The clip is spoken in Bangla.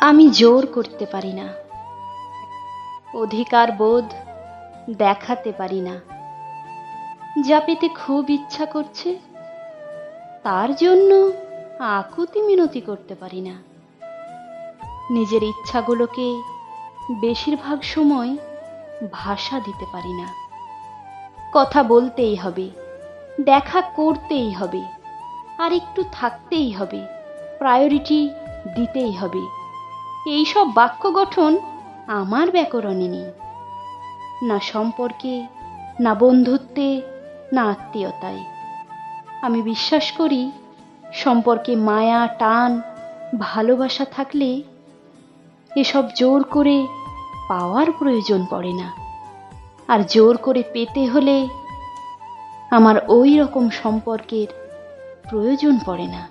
আমি জোর করতে পারি না, অধিকার বোধ দেখাতে পারি না। যা পেতে খুব ইচ্ছা করছে তার জন্য আকুতি মিনতি করতে পারি না। নিজের ইচ্ছাগুলোকে বেশিরভাগ সময় ভাষা দিতে পারি না। কথা বলতেই হবে, দেখা করতেই হবে, আর একটু থাকতেই হবে, প্রায়োরিটি দিতেই হবে। এইসব বাক্য গঠন আমার ব্যাকরণে নেই। না সম্পর্কে, না বন্ধুত্বে, না আত্মীয়তায়। আমি বিশ্বাস করি সম্পর্কে মায়া, টান, ভালোবাসা থাকলে এসব জোর করে পাওয়ার প্রয়োজন পড়ে না। আর জোর করে পেতে হলে আমার ওই রকম সম্পর্কের প্রয়োজন পড়ে না।